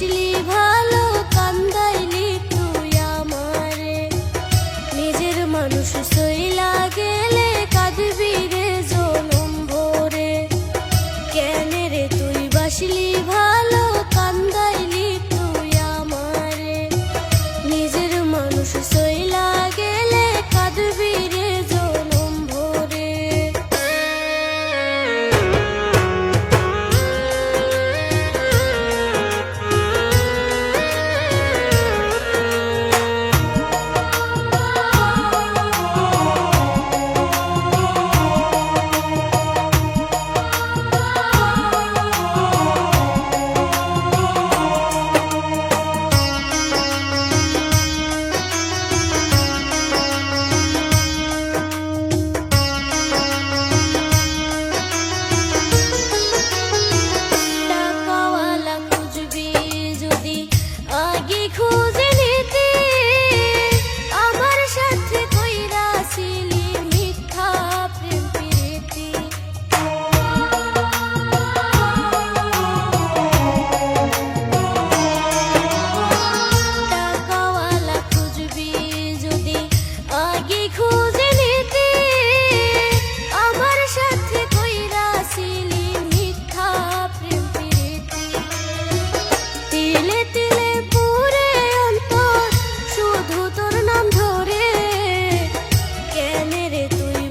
বাসলি ভালো কান্দাইলি তুই আমারে, নিজের মানুষ সইলা গেলে কাঁদবি রে জনম ভরে। কেন রে তুই বাসলি ভালো কান্দাইলি তুই আমারে, নিজের মানুষ সইলা গেলে কাঁদবি রে জনম ভরে।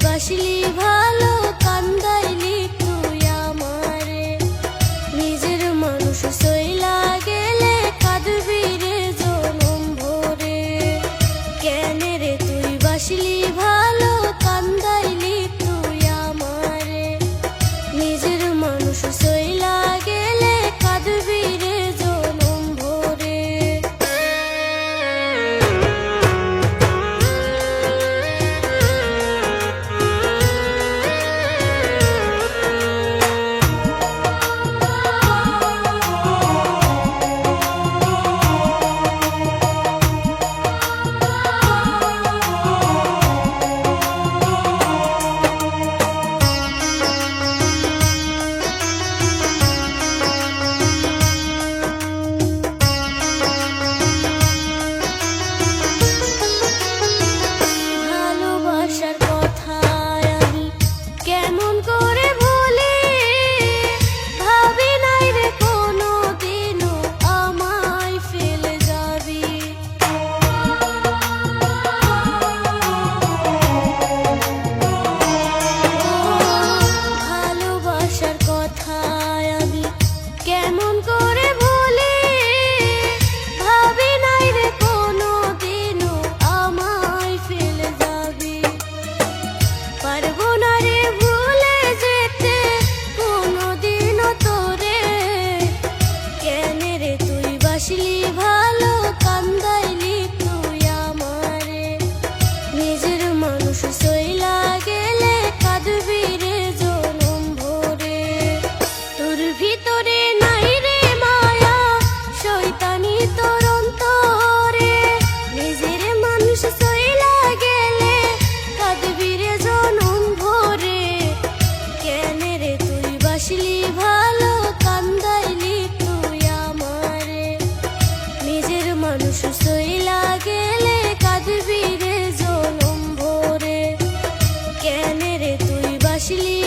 বাসলি ভালো কান্দাইলি তুই আমারে, নিজের মানুষ সইলা গেলে কাঁদবি রে জনম ভরে। কেন রে তুই বাসলি ভালো কান্দাইলি তুই আমারে, নিজের মানুষ সইলা গেলে কাঁদবি রে জনম ভরে। কেমন করে ভুলি ভাবি নাই রে কোনো দিনও আমায় ফেলে যাবি, ভালোবাসার কথায় আমি কেমন করে ভুলি ভাবি নাই রে কোনো দিনও আমায় ফেলে যাবি। পারবো না রে বাসলি ভালো কান্দাইলি তুই আমারে, নিজের মানুষ সইলা গেলে কাঁদবি রে জনম ভরে। তোর ভিতরে নাই রে মায়া শয়তানি তোর অন্তরে, নিজের মানুষ সইলা গেলে কাঁদবি রে জনম ভরে। কেন রে তুই বাসলি ভালো কান্দাইলি তুই আমারে, নিজের মানুষ সইলা গেলে কাঁদবি রে জনম ভরে। কেন রে তুই বাসলি